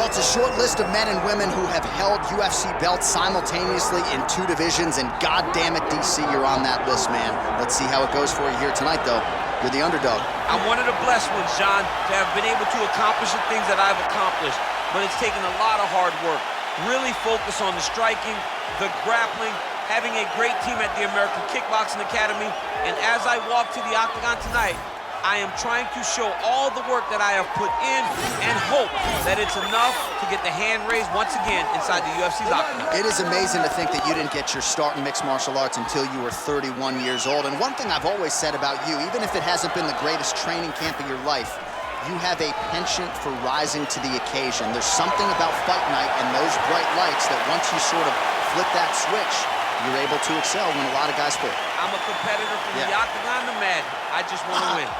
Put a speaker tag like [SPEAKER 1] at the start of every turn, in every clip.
[SPEAKER 1] Well, it's a short list of men and women who have held UFC belts simultaneously in 2 divisions, and goddamn it, DC, you're on that list, man. Let's see how it goes for you here tonight, though. You're the underdog.
[SPEAKER 2] I'm one of the blessed ones, John, to have been able to accomplish the things that I've accomplished, but it's taken a lot of hard work. Really focus on the striking, the grappling, having a great team at the American Kickboxing Academy, and as I walk to the octagon tonight, I am trying to show all the work that I have put in and hope that it's enough to get the hand raised once again inside the UFC's octagon.
[SPEAKER 1] It is amazing to think that you didn't get your start in mixed martial arts until you were 31 years old. And one thing I've always said about you, even if it hasn't been the greatest training camp of your life, you have a penchant for rising to the occasion. There's something about fight night and those bright lights that once you sort of flip that switch, you're able to excel when a lot of guys quit.
[SPEAKER 2] I'm a competitor from the octagon to Madden. I just want to win.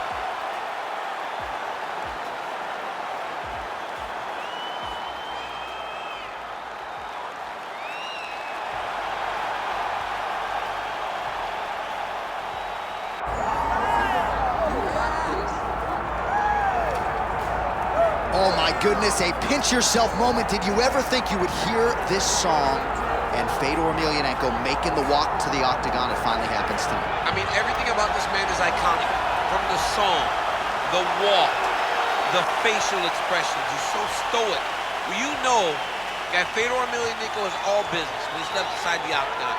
[SPEAKER 1] Oh my goodness, a pinch yourself moment. Did you ever think you would hear this song and Fedor Emelianenko making the walk to the octagon? It finally happens tonight.
[SPEAKER 2] I mean, everything about this man is iconic. From the song, the walk, the facial expressions. He's so stoic. Well, you know that Fedor Emelianenko is all business when he steps aside the octagon.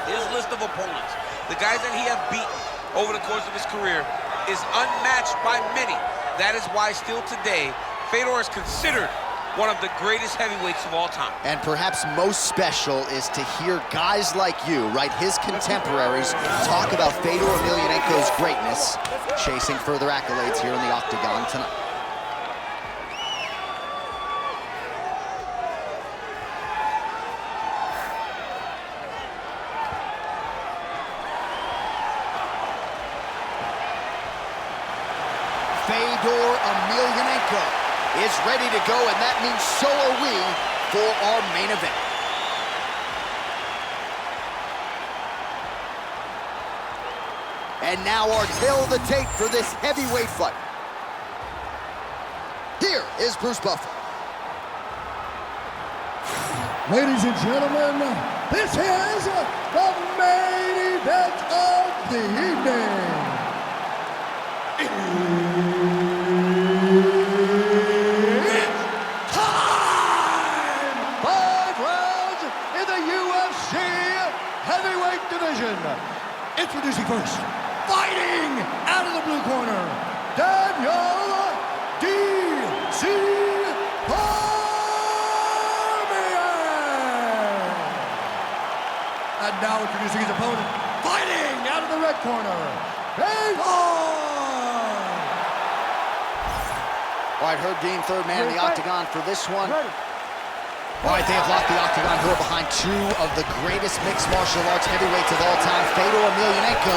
[SPEAKER 2] His list of opponents, the guys that he has beaten over the course of his career, is unmatched by many. That is why still today, Fedor is considered one of the greatest heavyweights of all time.
[SPEAKER 1] And perhaps most special is to hear guys like you, right, his contemporaries, talk about Fedor Emelianenko's greatness, chasing further accolades here in the octagon tonight. Fedor Emelianenko is ready to go, and that means so are we for our main event. And now our tale of the tape for this heavyweight fight. Here is Bruce Buffer.
[SPEAKER 3] Ladies and gentlemen, this is the main event of the evening. Introducing first, fighting out of the blue corner, Daniel D.C. Cormier. And now introducing his opponent, fighting out of the red corner, Fedor.
[SPEAKER 1] All right, Herb Dean, third man in the octagon for this one. All right, they have locked the octagon door behind 2 of the greatest mixed martial arts heavyweights of all time. Fedor Emelianenko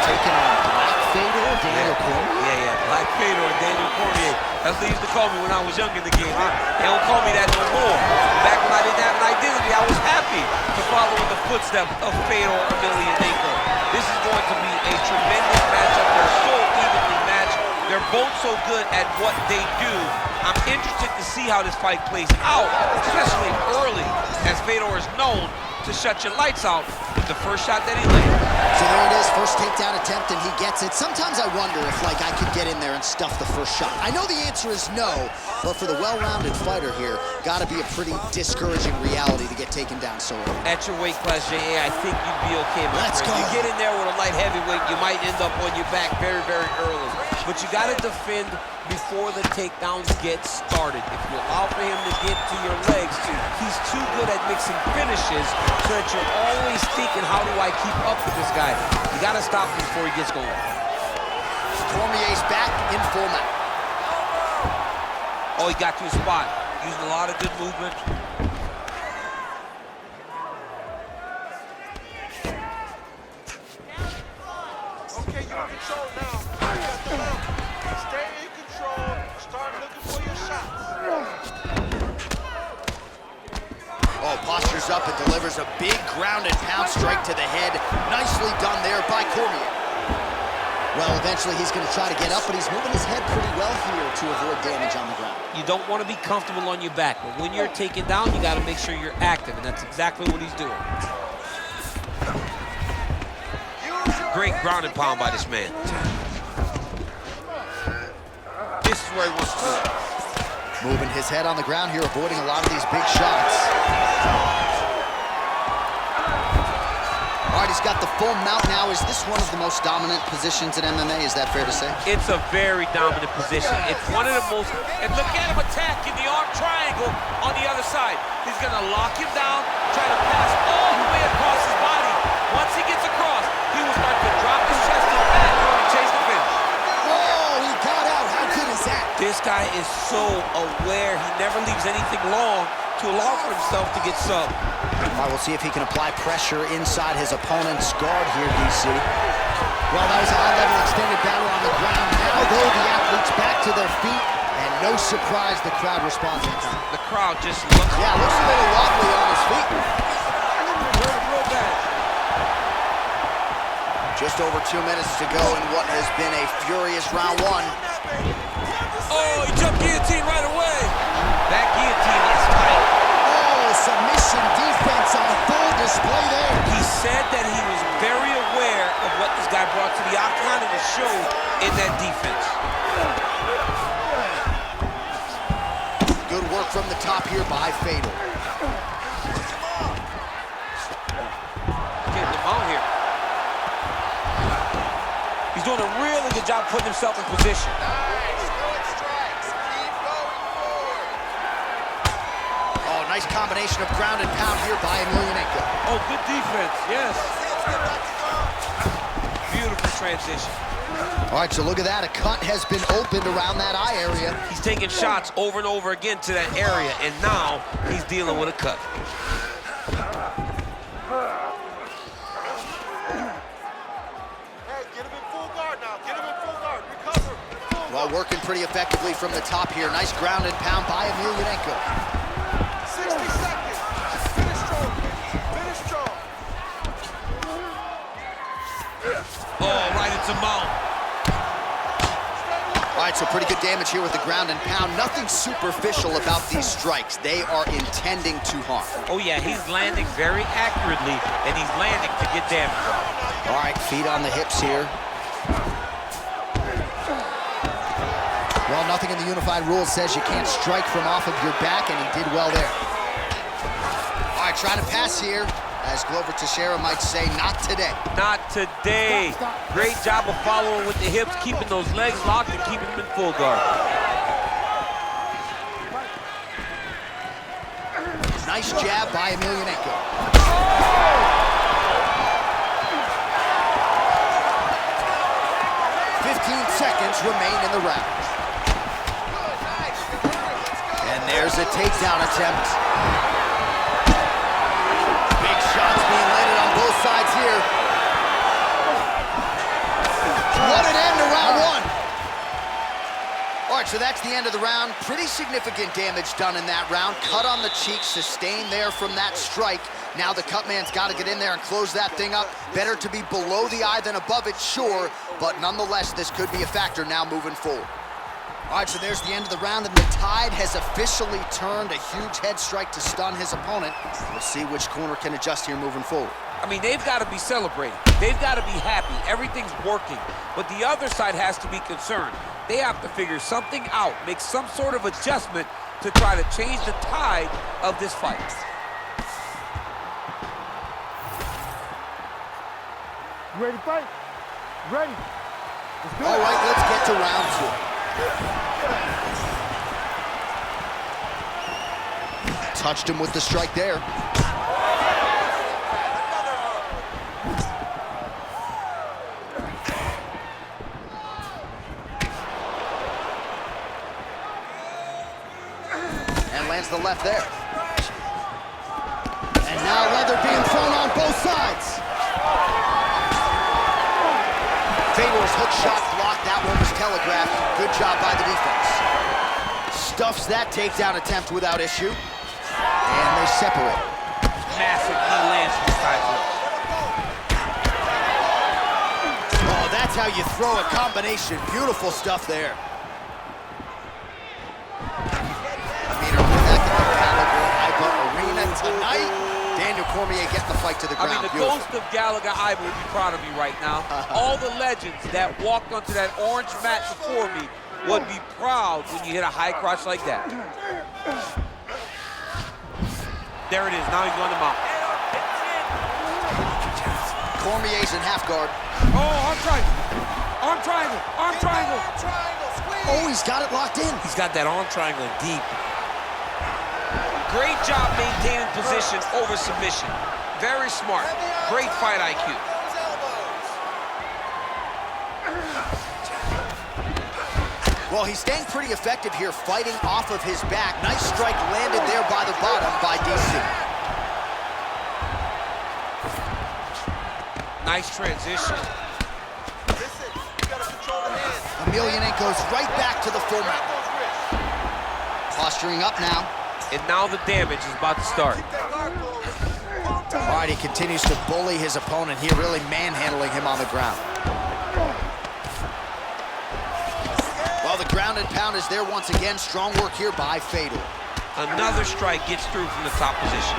[SPEAKER 1] taking on Black Fedor, Daniel Cormier.
[SPEAKER 2] Yeah, Black Fedor, Daniel Cormier. That's what they used to call me when I was young in the game. They don't call me that no more. Back when I didn't have an identity, I was happy to follow in the footsteps of Fedor Emelianenko. This is going to be a tremendous matchup. They're so evenly matched. They're both so good at what they do. I'm interested to see how this fight plays out, especially early, as Fedor is known to shut your lights out with the first shot that he landed.
[SPEAKER 1] So there it is, first takedown attempt, and he gets it. Sometimes I wonder if, like, I could get in there and stuff the first shot. I know the answer is no, but for the well-rounded fighter here, gotta be a pretty discouraging reality to get taken down so early.
[SPEAKER 2] At your weight class, J.A., I think you'd be okay, my
[SPEAKER 1] Let's
[SPEAKER 2] friend.
[SPEAKER 1] go.
[SPEAKER 2] You get in there with a light heavyweight, you might end up on your back very, very early. But you gotta defend before the takedowns get started. If you allow for him to get to your legs, he's too good at mixing finishes so that you're always thinking, how do I keep up with this guy? You gotta stop him before he gets going.
[SPEAKER 1] Cormier's back in full mount.
[SPEAKER 2] Oh, he got to his spot. Using a lot of good movement.
[SPEAKER 4] Okay, you're in control now. Stay in control. Start looking for your shots.
[SPEAKER 1] Oh, postures up and delivers a big ground and pound strike to the head. Nicely done there by Cormier. Well, eventually he's going to try to get up, but he's moving his head pretty well here to avoid damage on the ground.
[SPEAKER 2] You don't want to be comfortable on your back, but when you're taken down, you got to make sure you're active, and that's exactly what he's doing. Great ground and pound by this man. This is where he wants to be.
[SPEAKER 1] Moving his head on the ground here, avoiding a lot of these big shots. All right, he's got the full mount now. Is this one of the most dominant positions in MMA? Is that fair to say?
[SPEAKER 2] It's a very dominant position. It's one of the most, and look at him attacking the arm triangle on the other side. He's gonna lock him down, try to pass all the way across his body. Once he gets across, he will start to drop his chest and back and chase the finish.
[SPEAKER 1] Oh, he got out. How good is that?
[SPEAKER 2] This guy is so aware. He never leaves anything long to allow for himself to get subbed.
[SPEAKER 1] All right, we'll see if he can apply pressure inside his opponent's guard here, DC. Well, that was a high-level extended battle on the ground. Now, though, the athletes back to their feet, and no surprise the crowd responds in time.
[SPEAKER 2] The crowd just looks...
[SPEAKER 1] Yeah, looks a little wobbly on his feet.
[SPEAKER 2] Real bad.
[SPEAKER 1] Just over 2 minutes to go in what has been a furious round one.
[SPEAKER 2] Oh, he jumped guillotine right away. That guillotine is tight.
[SPEAKER 1] Oh, submission defense on full display there.
[SPEAKER 2] He said that he was very aware of what this guy brought to the octagon and it showed in that defense.
[SPEAKER 1] Good work from the top here by Fedor.
[SPEAKER 2] Getting him out here. He's doing a really good job putting himself in position.
[SPEAKER 1] Nice combination of ground and pound here by Emelianenko.
[SPEAKER 2] Oh, good defense, yes. Beautiful transition.
[SPEAKER 1] All right, so look at that. A cut has been opened around that eye area.
[SPEAKER 2] He's taking shots over and over again to that area, and now he's dealing with a cut.
[SPEAKER 4] Hey, get him in full guard now. Get him in full guard. Recover.
[SPEAKER 1] Well, working pretty effectively from the top here. Nice ground and pound by Emelianenko.
[SPEAKER 4] 60 seconds. Finish strong. Finish strong.
[SPEAKER 2] Oh, right into mount.
[SPEAKER 1] All right, so pretty good damage here with the ground and pound. Nothing superficial about these strikes. They are intending to harm.
[SPEAKER 2] Oh, yeah, he's landing very accurately, and he's landing to get damage.
[SPEAKER 1] All right, feet on the hips here. Well, nothing in the unified rules says you can't strike from off of your back, and he did well there. All right, trying to pass here, as Glover Teixeira might say, not today.
[SPEAKER 2] Not today. Great job of following with the hips, keeping those legs locked and keeping them in full guard.
[SPEAKER 1] Nice jab by Emelianenko. 15 seconds remain in the round. And there's a takedown attempt. Big shots being landed on both sides here. What an end to round one. All right, so that's the end of the round. Pretty significant damage done in that round. Cut on the cheek, sustained there from that strike. Now the cut man's got to get in there and close that thing up. Better to be below the eye than above it, sure, but nonetheless, this could be a factor now moving forward. All right, so there's the end of the round, and the tide has officially turned. A huge head strike to stun his opponent. We'll see which corner can adjust here moving forward.
[SPEAKER 2] I mean, they've got to be celebrating. They've got to be happy. Everything's working. But the other side has to be concerned. They have to figure something out, make some sort of adjustment to try to change the tide of this fight.
[SPEAKER 3] You ready to fight? Ready. Let's do it.
[SPEAKER 1] All right, let's get to round two. Touched him with the strike there. And lands the left there. And now leather being thrown on both sides. Fedor's hook shot blocked. That one was telegraphed. Good job by the defense. Stuffs that takedown attempt without issue. And they separate.
[SPEAKER 2] Massive knee lands from side flip.
[SPEAKER 1] Oh, that's how you throw a combination. Beautiful stuff there. Arena tonight. Daniel Cormier getting the fight to the ground.
[SPEAKER 2] I mean, the ghost of Gallagher Ivan would be proud of me right now. All the legends that walked onto that orange mat before me would be proud when you hit a high crotch like that. There it is. Now he's going to mount.
[SPEAKER 1] Cormier's in half guard.
[SPEAKER 2] Oh, arm triangle. Arm triangle. Arm triangle.
[SPEAKER 1] Oh, he's got it locked in.
[SPEAKER 2] He's got that arm triangle deep. Great job maintaining position over submission. Very smart. Great fight IQ.
[SPEAKER 1] Well, he's staying pretty effective here, fighting off of his back. Nice strike landed there by the bottom by DC.
[SPEAKER 2] Nice transition.
[SPEAKER 4] Listen, you gotta control the hands.
[SPEAKER 1] Emelianenko's right back to the full mount. Posturing up now.
[SPEAKER 2] And now the damage is about to start.
[SPEAKER 1] All right, he continues to bully his opponent here, really manhandling him on the ground. Well, the ground and pound is there once again. Strong work here by Fedor.
[SPEAKER 2] Another strike gets through from the top position.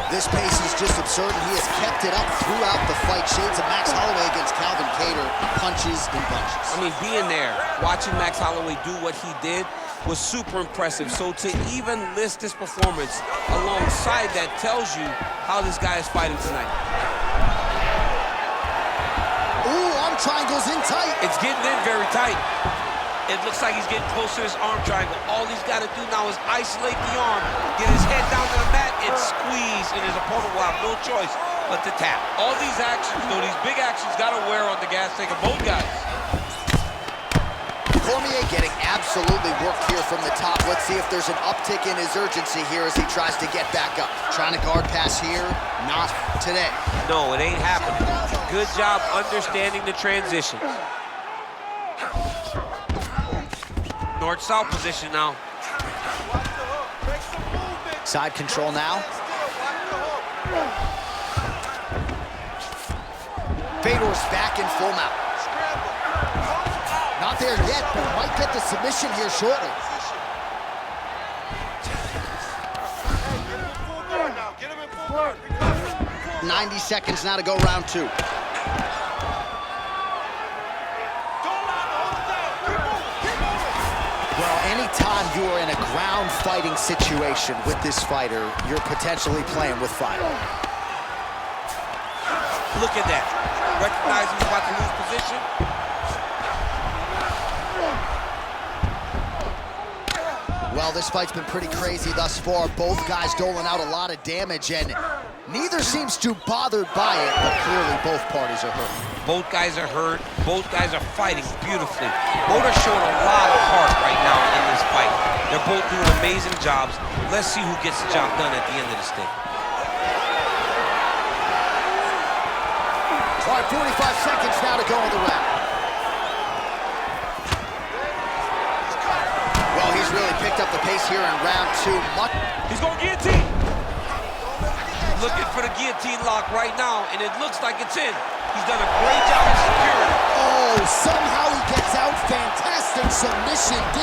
[SPEAKER 1] This pace is just absurd, and he has kept it up throughout the fight. Shades of Max Holloway against Calvin Kattar, punches and bunches.
[SPEAKER 2] I mean, being there, watching Max Holloway do what he did was super impressive. So to even list this performance alongside that tells you how this guy is fighting tonight.
[SPEAKER 1] Ooh, arm triangle's in tight.
[SPEAKER 2] It's getting in very tight. It looks like he's getting close to this arm triangle. All he's got to do now is isolate the arm, get his head down to the mat, and squeeze, and his opponent will have no choice but to tap. All these actions, though, these big actions, got to wear on the gas tank of both guys.
[SPEAKER 1] Cormier getting absolutely worked here from the top. Let's see if there's an uptick in his urgency here as he tries to get back up. Trying to guard pass here, not today.
[SPEAKER 2] No, it ain't happening. Good job understanding the transitions. North-south position now.
[SPEAKER 1] Side control now. Fedor's back in full mount. Not there yet, but might get the submission here shortly. 90 seconds now to go round two. Well, anytime you are in a ground fighting situation with this fighter, you're potentially playing with fire.
[SPEAKER 2] Look at that. Recognize he's about to lose position.
[SPEAKER 1] Well, this fight's been pretty crazy thus far. Both guys doling out a lot of damage, and neither seems too bothered by it, but clearly both parties are hurt.
[SPEAKER 2] Both guys are hurt. Both guys are fighting beautifully. Both are showing a lot of heart right now in this fight. They're both doing amazing jobs. Let's see who gets the job done at the end of this thing.
[SPEAKER 1] All right, 45 seconds now to go in the round. Well, he's really picked up the pace here in round two.
[SPEAKER 2] He's going guillotine. Looking for the guillotine lock right now, and it looks like it's in. He's done a great job of securing it.
[SPEAKER 1] Oh, somehow he gets out. Fantastic submission, D.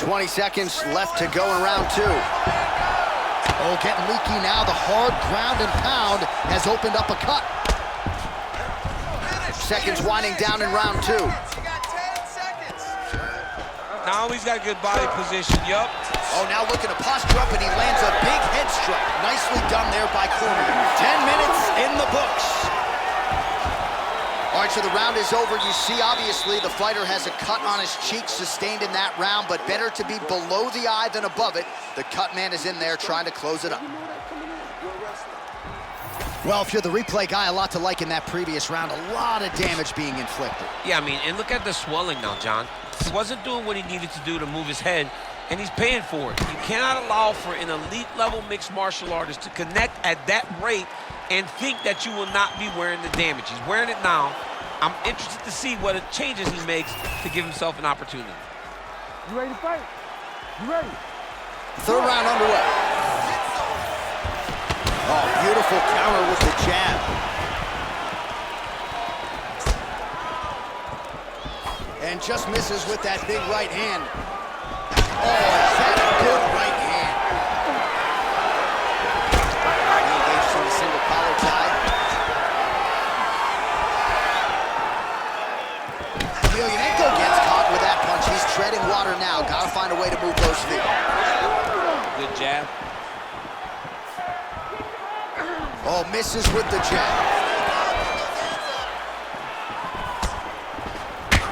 [SPEAKER 1] "20 seconds left to go in round two. Oh, getting leaky now. The hard ground and pound has opened up a cut. Seconds winding down in round two.
[SPEAKER 2] Now he's got good body position, yup.
[SPEAKER 1] Oh, now looking to posture up, and he lands a big head strike. Nicely done there by Cormier. 10 minutes in the books. All right, so the round is over. You see, obviously, the fighter has a cut on his cheek sustained in that round, but better to be below the eye than above it. The cut man is in there trying to close it up. Well, if you're the replay guy, a lot to like in that previous round. A lot of damage being inflicted.
[SPEAKER 2] Yeah, I mean, and look at the swelling now, John. He wasn't doing what he needed to do to move his head, and he's paying for it. You cannot allow for an elite-level mixed martial artist to connect at that rate and think that you will not be wearing the damage. He's wearing it now. I'm interested to see what changes he makes to give himself an opportunity.
[SPEAKER 5] You ready to fight? You ready?
[SPEAKER 1] Third round underway. Oh, beautiful counter with the jab. And just misses with that big right hand. Oh, is that a good right hand? He engages in the single collar tie. Emelianenko gets caught with that punch. He's treading water now. Gotta find a way to move those feet.
[SPEAKER 2] Good jab.
[SPEAKER 1] Oh, misses with the jab.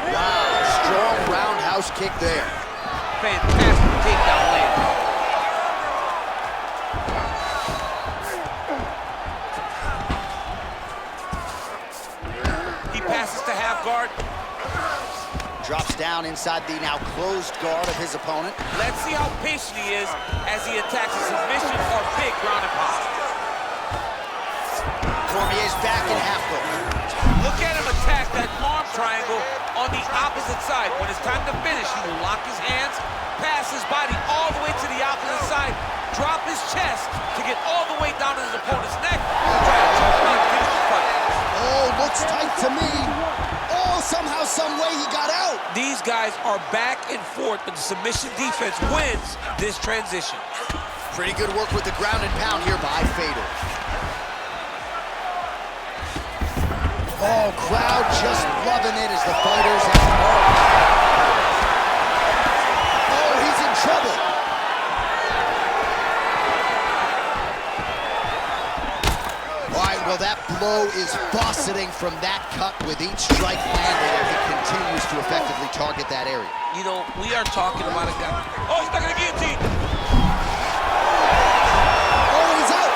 [SPEAKER 1] Wow, strong roundhouse kick there.
[SPEAKER 2] Fantastic takedown land. He passes to half guard.
[SPEAKER 1] Drops down inside the now closed guard of his opponent.
[SPEAKER 2] Let's see how patient he is as he attacks a submission or big ground and pound.
[SPEAKER 1] Cormier's back in half guard.
[SPEAKER 2] Look at him attack that arm triangle on the opposite side. When it's time to finish, he will lock his hands, pass his body all the way to the opposite side, drop his chest to get all the way down to his opponent's neck, and try to choke him out and finish the fight.
[SPEAKER 1] Oh, looks tight to me. Oh, somehow, some way he got out.
[SPEAKER 2] These guys are back and forth, but the submission defense wins this transition.
[SPEAKER 1] Pretty good work with the ground and pound here by Fedor. Oh, crowd just loving it as the fighters have... Oh, he's in trouble. All right, well, that blow is buffeting from that cut with each strike landed, and he continues to effectively target that area.
[SPEAKER 2] You know, we are talking about a guy. Oh, he's stuck in the guillotine.
[SPEAKER 1] Oh, he's out.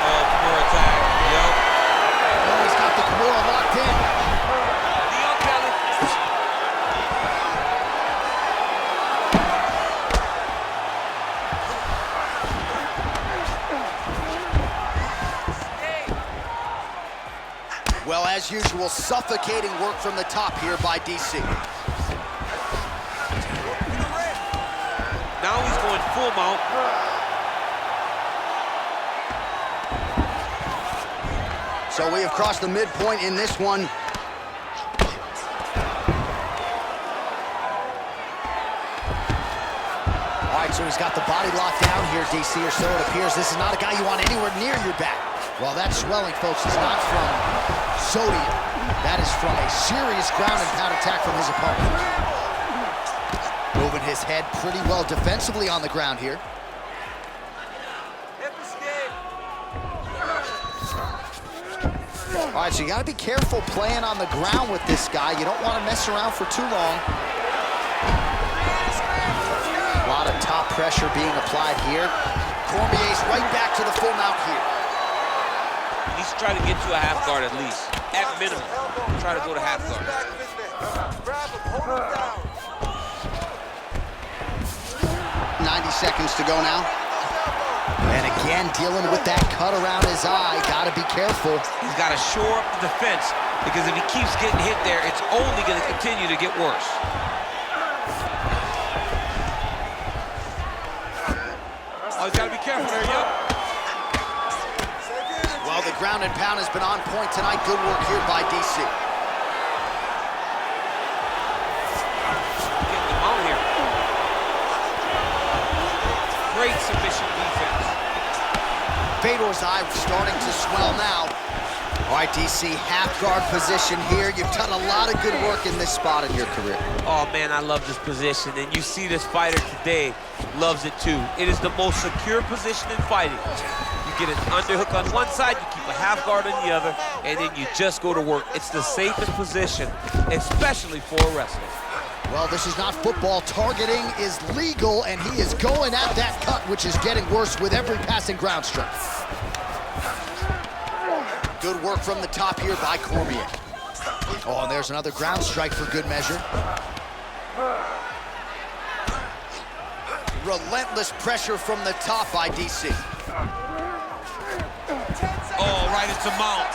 [SPEAKER 2] Oh, poor attack. Yep.
[SPEAKER 1] Oh, he's got the Kimura locked in.
[SPEAKER 2] Leon Kelly.
[SPEAKER 1] Well, as usual, suffocating work from the top here by DC.
[SPEAKER 2] Now he's going full mount.
[SPEAKER 1] So we have crossed the midpoint in this one. All right, so he's got the body locked down here, DC, or so it appears. This is not a guy you want anywhere near your back. Well, that swelling, folks, is not from sodium. That is from a serious ground and pound attack from his opponent. Moving his head pretty well defensively on the ground here. All right, so you gotta be careful playing on the ground with this guy. You don't want to mess around for too long. A lot of top pressure being applied here. Cormier's right back to the full mount here.
[SPEAKER 2] He's trying to get to a half guard at least. At minimum, try to go to half guard.
[SPEAKER 1] 90 seconds to go now. And again, dealing with that cut around his eye. Gotta be careful.
[SPEAKER 2] He's got to shore up the defense, because if he keeps getting hit there, it's only going to continue to get worse. Oh, he's got to be careful there, yep.
[SPEAKER 1] Well, the ground and pound has been on point tonight. Good work here by DC.
[SPEAKER 2] Getting them out here. Great submission defense.
[SPEAKER 1] Fedor's eye starting to swell now. All right, DC, half guard position here. You've done a lot of good work in this spot in your career.
[SPEAKER 2] Oh, man, I love this position, and you see this fighter today loves it too. It is the most secure position in fighting. You get an underhook on one side, you keep a half guard on the other, and then you just go to work. It's the safest position, especially for a wrestler.
[SPEAKER 1] Well, this is not football. Targeting is legal, and he is going at that cut, which is getting worse with every passing ground strike. Good work from the top here by Cormier. Oh, and there's another ground strike for good measure. Relentless pressure from the top by DC.
[SPEAKER 2] Oh, right into mount.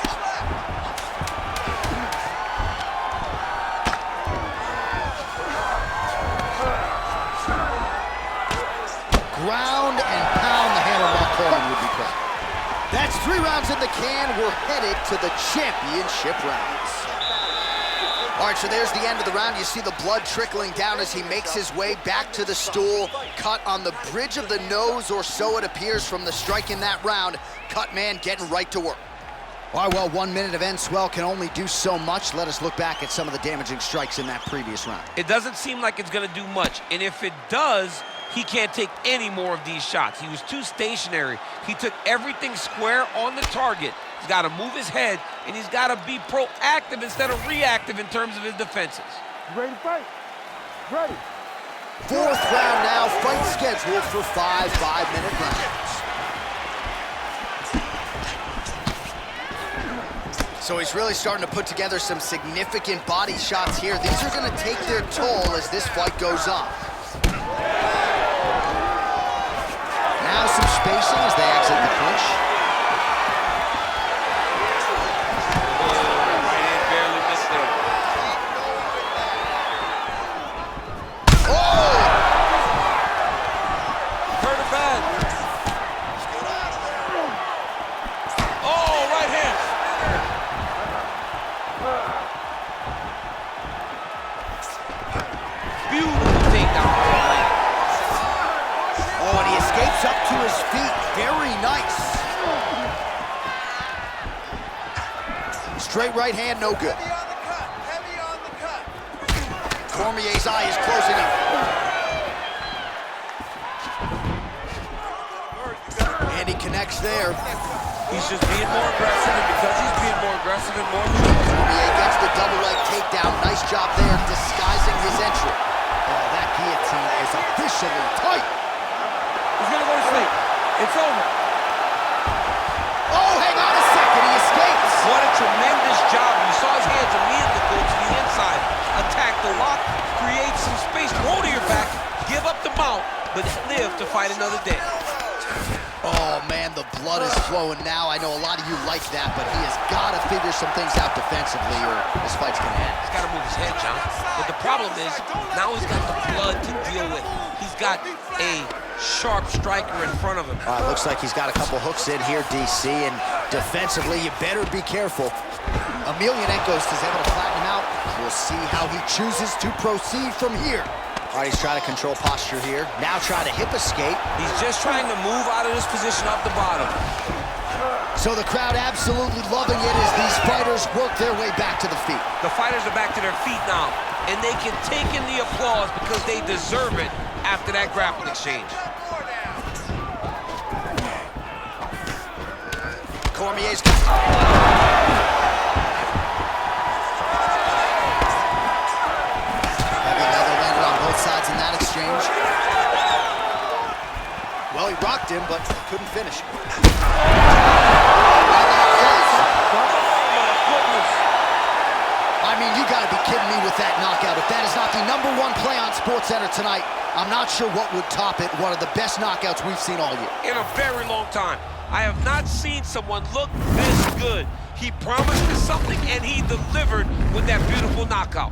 [SPEAKER 1] Ground and pound, the hammer by Cormier would be proud. That's 3 rounds in the can. We're headed to the championship rounds. All right, so there's the end of the round. You see the blood trickling down as he makes his way back to the stool. Cut on the bridge of the nose, or so it appears from the strike in that round. Cut man getting right to work. All right, well, 1 minute of end swell can only do so much. Let us look back at some of the damaging strikes in that previous round.
[SPEAKER 2] It doesn't seem like it's going to do much, and if it does, he can't take any more of these shots. He was too stationary. He took everything square on the target. He's got to move his head, and he's got to be proactive instead of reactive in terms of his defenses.
[SPEAKER 4] You ready to fight? Ready.
[SPEAKER 1] 4th round now, fight scheduled for 5 5-minute rounds. So he's really starting to put together some significant body shots here. These are going to take their toll as this fight goes on. Now some spacing as they exit the clinch.
[SPEAKER 2] Right hand barely missed there.
[SPEAKER 1] Oh!
[SPEAKER 2] Hurt it bad. Oh, right hand. Beautiful takedown.
[SPEAKER 1] Oh, and he escapes up to his feet. Very nice. Straight right hand, no good.
[SPEAKER 4] Heavy on the cut. Heavy on the cut.
[SPEAKER 1] Cormier's eye is closing up. And he connects there.
[SPEAKER 2] He's just being more aggressive, and because he's being more aggressive and more lethal.
[SPEAKER 1] Cormier gets the double leg takedown. Nice job there, disguising his entry. Oh, that guillotine is officially tight.
[SPEAKER 2] He's gonna go to sleep. It's over.
[SPEAKER 1] Oh, hang on a second, he escapes.
[SPEAKER 2] What a tremendous job. You saw his hands immediately go to the inside. Attack the lock, create some space, roll to your back, give up the mount, but live to fight another day.
[SPEAKER 1] Oh, man, the blood is flowing now. I know a lot of you like that, but he has got to figure some things out defensively or this fight's going to end.
[SPEAKER 2] He's got to move his head, John. But the problem is, now he's got the blood to deal with. He's got a sharp striker in front of him.
[SPEAKER 1] All right, looks like he's got a couple hooks in here, DC, and defensively, you better be careful. Emelianenko is able to flatten him out. We'll see how he chooses to proceed from here. All right, he's trying to control posture here. Now trying to hip escape.
[SPEAKER 2] He's just trying to move out of this position off the bottom.
[SPEAKER 1] So the crowd absolutely loving it as these fighters work their way back to the feet.
[SPEAKER 2] The fighters are back to their feet now, and they can take in the applause because they deserve it after that grappling exchange.
[SPEAKER 1] Cormier's got... Another landed on both sides in that exchange. Well, he rocked him, but couldn't finish. I mean, you gotta be kidding me with that knockout. If that is not the #1 play on SportsCenter tonight, I'm not sure what would top it. One of the best knockouts we've seen all year.
[SPEAKER 2] In a very long time. I have not seen someone look this good. He promised us something, and he delivered with that beautiful knockout.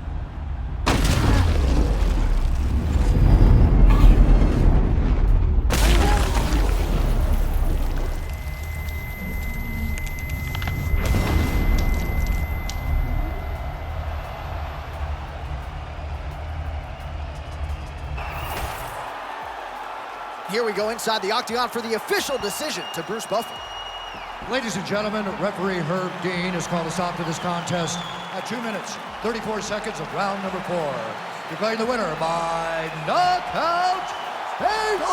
[SPEAKER 1] Here we go inside the octagon for the official decision to Bruce Buffer.
[SPEAKER 3] Ladies and gentlemen, referee Herb Dean has called a stop to this contest at 2 minutes, 34 seconds of round number 4. Declaring the winner by knockout, Fedor!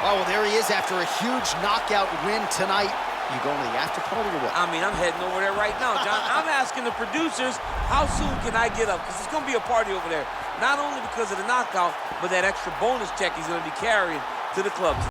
[SPEAKER 1] Oh, well, there he is after a huge knockout win tonight. You going to the after party or what?
[SPEAKER 2] I mean, I'm heading over there right now, John. I'm asking the producers, how soon can I get up? Because it's going to be a party over there. Not only because of the knockout, but that extra bonus check he's going to be carrying to the club.